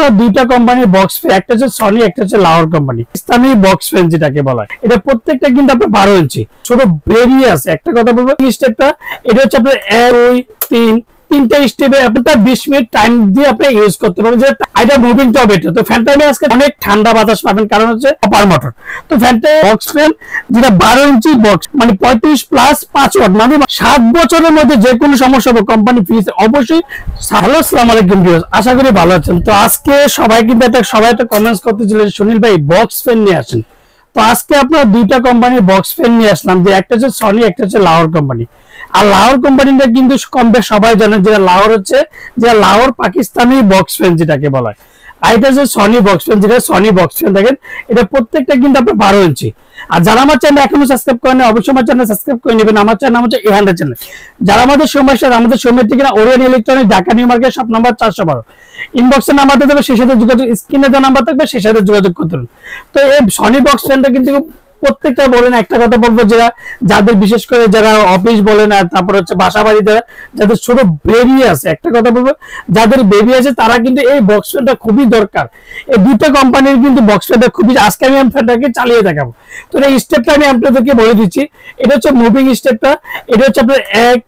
আপনার দুইটা কোম্পানির বক্স ফ্যান, একটা হচ্ছে সনি, একটা হচ্ছে লাহোর কোম্পানি ইসলামী বক্স ফ্যান যেটাকে বলা হয়। এটা প্রত্যেকটা কিন্তু আপনার 12 ইঞ্চি ছোট বেরিয়ে আছে। একটা কথা বলবো, স্টেপটা এটা হচ্ছে আপনার 1 2 3 তিনটা স্টেপে আপনার 20 মিনিট টাইম দিয়ে আপনি ইউজ করতে পারবেন। যে এটা মুভিং টপ, এটা তো ফ্যানটা আজকে অনেক ঠান্ডা বাতাস পাবেন, কারণ হচ্ছে কপার মোটর। তো ফ্যানটা বক্স ফ্যান যেটা 12 ইঞ্চি বক্স, মানে 35 প্লাস 5 ওয়াট, মানে 7 বছরের মধ্যে যে কোনো সমস্যা হবে কোম্পানি ফ্রিজ অবশ্যই। হ্যালো, আসসালামু আলাইকুম ভিউয়ার্স, আশা করি ভালো আছেন। তো আজকে সবাই কিন্তু সবাই একটা কমেন্টস করতেছিলেন, সুনীল ভাই বক্স ফ্যান নিয়ে আসেন। তো আজকে আপনার দুইটা কোম্পানির বক্স ফ্যান নিয়ে আসলাম, যে একটা হচ্ছে সনি, একটা হচ্ছে লাহোর কোম্পানি। আর লাহোর কোম্পানিটা কিন্তু কম বেশ সবাই জানেন, যে লাহোর হচ্ছে যে লাহোর পাকিস্তানি বক্স ফ্যান যেটাকে বলা হয়। আর এটা হচ্ছে সনি বক্স ফ্যান, যেটা সনি বক্স ফ্যান দেখেন, এটা প্রত্যেকটা কিন্তু আপনার 12 ইঞ্চি। আর যারা আমার চ্যানেল এখনো সাবস্ক্রাইব করেন, অবশ্যই আমার চ্যানেল সাবস্ক্রাইব করে নেবেন। আমার চ্যানেল হচ্ছে এহান্ডা চ্যানেল। যারা আমাদের সমস্যা, আমাদের সময় থেকে Orient electronic, Dhaka New Market, shop number 412, ইনবক্সের নাম্বার দেবে, সেই সাথে যোগাযোগ, স্ক্রিনে যে নাম্বার থাকবে সেই সাথে যোগাযোগ করতে হবে। তো এই সনি বক্স ফ্যানটা কিন্তু প্রত্যেকটা বলেন, একটা কথা বলবো, যাদের বিশেষ করে যারা অফিস বলেন, আর তারপর হচ্ছে বাসা বাড়ি যাদের ছোট বেবি আছে, একটা কথা বলবো, যাদের বেবি আছে তারা কিন্তু এই বক্স ফ্যানটা খুবই দরকার। এই দুটো কোম্পানির কিন্তু বক্স ফ্যানটা খুবই, আজকে আমি ফ্যানটাকে চালিয়ে দেখাবো। তো এই স্টেপটা আমি আপনাদেরকে বলে দিচ্ছি। এটা হচ্ছে মুভিং স্টেপটা, এটা হচ্ছে আপনার 1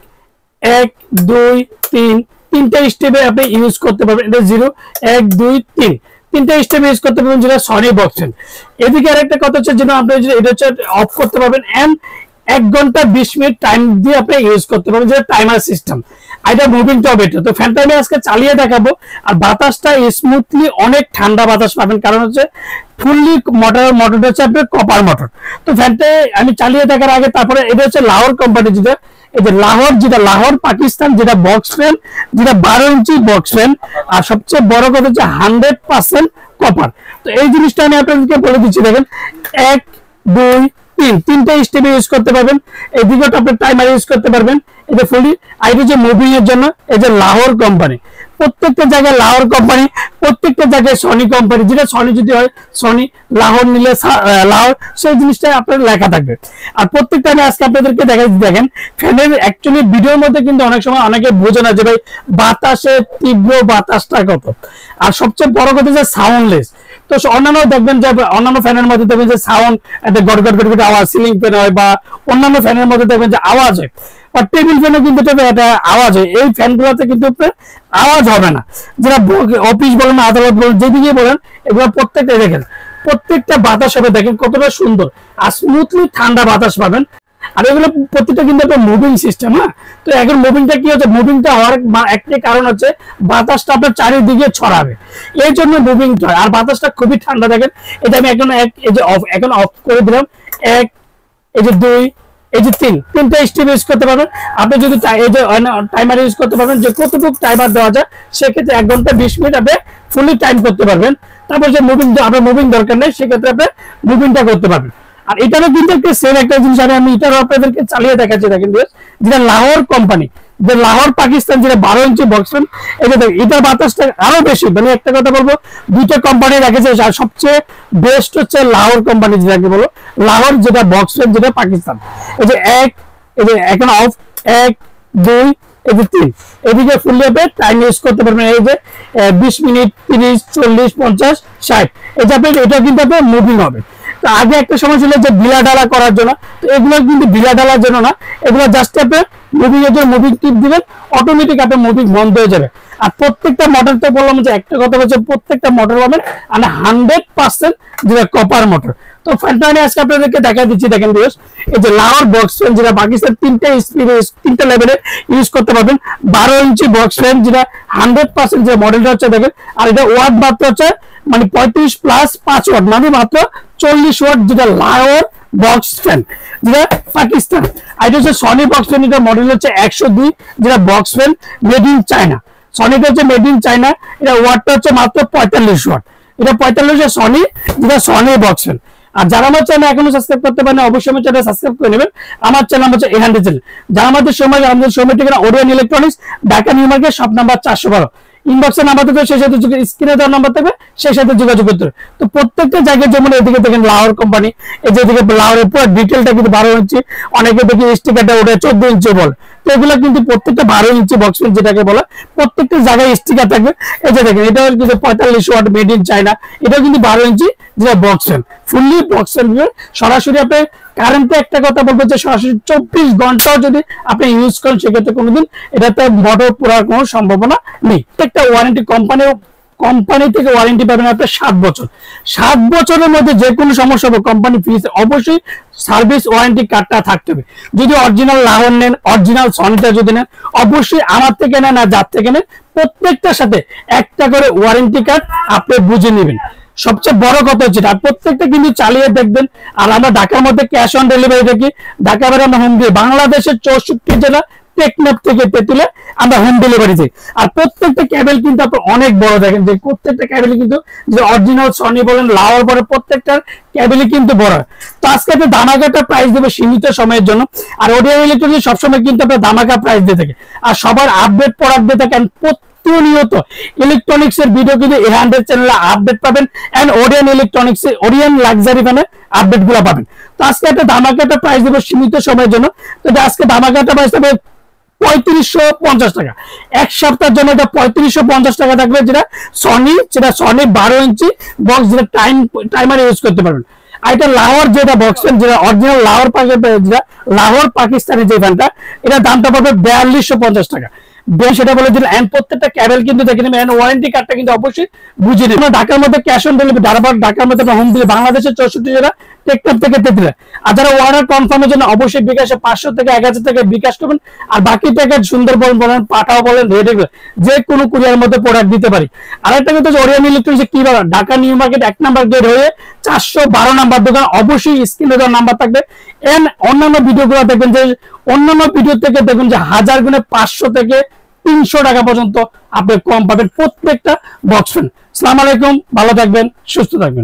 1 2 3 তিনটা স্টেপে আপনি ইউজ করতে পারবেন। এটা 0 1 2 3 তিনটা স্টেপ ইউজ করতে পারবেন, যেটা সনি বক্স ফ্যান। এদিকে আরেকটা কথা হচ্ছে, যেটা আপনি এটা হচ্ছে অফ করতে পারবেন, এন্ড 1 ঘন্টা 20 মিনিট টাইম দিয়ে আপনি ইউজ করতে পারবেন, যেটা টাইমার সিস্টেম। এটা মুভিং টপ। এটা তো ফ্যানটা আমি আজকে চালিয়ে দেখাবো। আর বাতাসটা স্মুথলি অনেক ঠান্ডা বাতাস পাবেন, কারণ হচ্ছে ফুললি মোটরটা হচ্ছে আপনার কপার মোটর। তো ফ্যানটা আমি চালিয়ে দেখার আগে, তারপরে এটা হচ্ছে লাহোর কোম্পানি, যেটা এই যে লাহোর, যেটা লাহোর পাকিস্তান, যেটা বক্স ফ্যান, যেটা 12 ইঞ্চি বক্স ফ্যান। আর সবচেয়ে বড় কথা হচ্ছে 100% কপার। তো এই জিনিসটা আমি আপনাদেরকে বলে দিচ্ছি। দেখেন 1 2 3 তিনটা স্টেপে ইউজ করতে পারবেন। এদিকে আপনি টাইমার ইউজ করতে পারবেন। এটা ফুলি। আর এটা যে মুভিং এর জন্য এই যে লাহোর কোম্পানি, প্রত্যেকটা জায়গায় লাহোর কোম্পানি, প্রত্যেকটা জায়গায় সনি কোম্পানি। যেটা সনি যদি হয় সনি, লাহোর নিলে লাহোর, সেই জিনিসটা আপনার লেখা থাকবে। আর প্রত্যেকটা আমি আজকে আপনাদেরকে দেখাচ্ছি। দেখেন ফ্যানের অ্যাকচুয়ালি ভিডিওর মধ্যে কিন্তু অনেক সময় অনেকে বোঝে না যে ভাই বাতাসের তীব্র বাতাসটা কত। আর সবচেয়ে বড় কথা যে সাউন্ডলেস। তো অন্যান্য দেখবেন যে অন্যান্য ফ্যানের মধ্যে দেখবেন যে সাউন্ড, একটা গড় গড় গড় গড় আওয়াজ, সিলিং ফ্যান হয় বা অন্যান্য ফ্যানের মধ্যে দেখবেন যে আওয়াজ হয়। আর টেবিল ফ্যানে কিন্তু একটা আওয়াজ হয়। এই ফ্যানগুলোতে কিন্তু আওয়াজ হবে না। যারা অফিস বলেন, আদালত বলেন, যেদিকে বলেন, এগুলো প্রত্যেকটা দেখেন, প্রত্যেকটা বাতাস হবে, দেখেন কতটা সুন্দর আর স্মুথলি ঠান্ডা বাতাস পাবেন। আর এগুলো প্রত্যেকটা কিন্তু একটা মুভিং সিস্টেম। না, তো এখন মুভিংটা কি হচ্ছে, মুভিংটা হওয়ার একটা কারণ হচ্ছে বাতাসটা আপনার চারিদিকে ছড়াবে, এই জন্য মুভিংটা হয়। আর বাতাসটা খুবই ঠান্ডা। দেখেন এটা আমি এখন অফ করে দিলাম। 1 এই যে 2 এই যে 3 তিনটা স্টেপ ইউজ করতে পারবেন। আপনি যদি এই যে টাইমার ইউজ করতে পারবেন, যে কতটুকু টাইমার দেওয়া যায়, সেক্ষেত্রে 1 ঘন্টা 20 মিনিট আপনি ফুলি টাইম করতে পারবেন। তারপর যে আপনার মুভিং দরকার নেই, সেক্ষেত্রে আপনি মুভিংটা করতে পারবেন। আর এটারও কিন্তু একটা সেম একটা জিনিস আমি এটারও আপনাদেরকে চালিয়ে দেখাচ্ছি। দেখেন যেটা লাহোর কোম্পানি, যে লাহোর পাকিস্তান, যেটা 12 ইঞ্চি বক্স ফ্যান। এটার বাতাসটা আরো বেশি। মানে একটা কথা বলবো, দুইটা কোম্পানি রেখেছে, আর সবচেয়ে বেস্ট হচ্ছে লাহোর কোম্পানি, যেটাকে বলো লাহোর, যেটা বক্স ফ্যান, যেটা পাকিস্তান। এই যে 1 এই যে এখন অফ, 1 2 এই যে 3 এদিকে ফুললি আপনি টাইম ইউজ করতে পারবেন। এই যে 20 মিনিট 30 40 50 60 এই যে আপনি এটা কিন্তু আপনার মুভিং হবে। তো আগে একটা সময় ছিল যে ঢিলা ঢালা করার জন্য, তো এগুলো কিন্তু ঢিলা ঢালার জন্য না, এগুলো জাস্ট আপনি মুভিং এর জন্য মুভিং টিপ দিবেন, অটোমেটিক আপনার মুভিং বন্ধ হয়ে যাবে। আর প্রত্যেকটা মোটর, তো বললাম যে একটা কথা হচ্ছে, প্রত্যেকটা মোটর পাবেন আর 100% যেটা কপার মোটর। তো ফ্যানটা আমি আজকে আপনাদেরকে দেখা দিচ্ছি। দেখেন ভিউয়ার্স, এই যে লাহোর বক্স ফ্যান, যেটা পাকিস্তান, তিনটা স্পিডে তিনটা লেভেলে ইউজ করতে পারবেন। 12 ইঞ্চি বক্স ফ্যান, যেটা 100% যে মডেলটা হচ্ছে দেখেন। আর এটা ওয়াট মাত্র হচ্ছে মানে 35 প্লাস 5 ওয়াট, মানে মাত্র 40 ওয়াট, যেটা লাহোর বক্স ফ্যান, যেটা পাকিস্তান। আর এটা হচ্ছে সনি বক্স ফ্যান, এটা মডেল হচ্ছে 102, যেটা box fan made in China. সনিটা হচ্ছে মেড ইন চায়না। এটা ওয়াটটা হচ্ছে মাত্র 45 ওয়াট। এটা 45 সনি, যেটা সনি বক্স ফ্যান। আর যারা আমার চ্যানেল এখনো সাবস্ক্রাইব করতে পারেন, অবশ্যই আমার চ্যানেল সাবস্ক্রাইব করে নেবেন। আমার চ্যানেল হচ্ছে এহান্ডা চ্যানেল। যারা আমাদের সময় ঠিকানা Orient Electronics, Dhaka New Market, shop number 412, ইনবক্সের নাম্বার থাকবে, সেই সাথে স্ক্রিনে দেওয়ার নাম্বার থাকবে, সেই সাথে যোগাযোগ করতে হবে। তো প্রত্যেকটা জায়গায় যেমন এদিকে দেখেন লাহোর কোম্পানি, এই যে এদিকে লাহোরের পুরো ডিটেলটা কিন্তু 12 ইঞ্চি। অনেকে দেখি স্টিকারটা ওটা 14 ইঞ্চি বলে। তো এগুলো কিন্তু প্রত্যেকটা 12 ইঞ্চি বক্স ফ্যান যেটাকে বলে, প্রত্যেকটা জায়গায় স্টিকার থাকবে। এই যে দেখেন এটা কিন্তু 45 ওয়াট মেড ইন চায়না, এটাও কিন্তু 12 ইঞ্চি যেটা box fan, fully box fan. সরাসরি আপনি কারেন্টে একটা কথা বলবো যে সরাসরি 24 ঘন্টাও যদি আপনি ইউজ করেন সেক্ষেত্রে কোনোদিন এটাতে মোটর পোড়ার কোনো সম্ভাবনা নেই। একটা ওয়ারেন্টি কোম্পানি থেকে ওয়ারেন্টি পাবেন আপনি 7 বছর। 7 বছরের মধ্যে যে কোনো সমস্যা হবে কোম্পানি ফ্রি, অবশ্যই সার্ভিস ওয়ারেন্টি কার্ডটা থাকতে হবে। যদি অরিজিনাল লাহোর নেন, অরিজিনাল সনিটা যদি নেন, অবশ্যই আমার থেকে নেন আর যার থেকে নেন প্রত্যেকটার সাথে একটা করে ওয়ারেন্টি কার্ড আপনি বুঝে নেবেন। সবচেয়ে বড় কথা হচ্ছে আর প্রত্যেকটা কিন্তু চালিয়ে দেখবেন। আর আমরা ঢাকার মধ্যে ক্যাশ অন ডেলিভারি দেখি, ঢাকা বাইরে আমরা হোম ডেলিভারি, বাংলাদেশের 64 জেলা টেকনাফ থেকে তেতুলে আমরা হোম ডেলিভারি দিই। আর প্রত্যেকটা কেবল কিন্তু আপনি অনেক বড় দেখেন যে প্রত্যেকটা কেবল কিন্তু যে অরিজিনাল সনি বলেন লাওয়ার বলে প্রত্যেকটার কেবলই কিন্তু বড়। তো আজকে একটা ধামাকাটা প্রাইস দেবো সীমিত সময়ের জন্য। আর ওডিয়ান ইলেকট্রনিক সবসময় কিন্তু আপনার ধামাকা প্রাইস দিয়ে থাকে আর সবার আপডেট প্রোডাক্ট দিয়ে থাকেন। প্রতিনিয়ত ইলেকট্রনিক্স এর ভিডিও কিন্তু 100 চ্যানেলে আপডেট পাবেন এন্ড ওডিয়ান ইলেকট্রনিক্স এর ওডিয়ান লাক্সারি ফ্যানে আপডেট গুলো পাবেন। তো আজকে একটা ধামাকাটা প্রাইস দেবো সীমিত সময়ের জন্য। তো আজকে ধামাকাটা প্রাইস দেবো 3550 টাকা। এক সপ্তাহের জন্য এটা 3550 টাকা থাকবে, যেটা সনি 12 ইঞ্চি বক্স, যেটা টাইমার ইউজ করতে পারবেন। আর এটা লাহোর যেটা বক্স ফ্যান, যেটা অরিজিনাল লাহোর যেটা লাহোর পাকিস্তানি যে ফ্যানটা, এটা দামটা পড়বে 4250 টাকা। সেটা বলে দিন। এন্ড প্রত্যেকটা কেবল কিন্তু দেখে নেবেন এন্ড ওয়ারেন্টি কার্ডটা কিন্তু অবশ্যই বুঝে নেবেন। ঢাকার মধ্যে ক্যাশ অন ডেলিভারি, ঢাকার মধ্যে হোম ডেলিভারি, বাংলাদেশের 64 জেলা টেকনাফ থেকে তেতুলে। আর যারা অর্ডার কনফার্মের জন্য অবশ্যই বিকাশে 500 থেকে 1000 টাকা বিকাশ করবেন। আর বাকি টাকা সুন্দরবন বলেন, পাঠাও বলেন, রেডি যে কোনো কুরিয়ার মধ্যে প্রোডাক্ট দিতে পারি। আরেকটা কথা হচ্ছে ওরিয়ান ইলেকট্রনিক্স কি বলেন, Dhaka New Market 1 number gate হয়ে 412 নাম্বার দোকান। অবশ্যই স্ক্রিনে দেওয়া নাম্বার থাকবে। এন্ড অন্যান্য ভিডিওগুলো দেখবেন যে অন্যান্য ভিডিও থেকে দেখবেন যে 1000 গুণে 500 থেকে 300 টাকা পর্যন্ত আপনি কম পাবেন প্রত্যেকটা বক্স ফ্যান। আসসালামু আলাইকুম, ভালো থাকবেন, সুস্থ থাকবেন।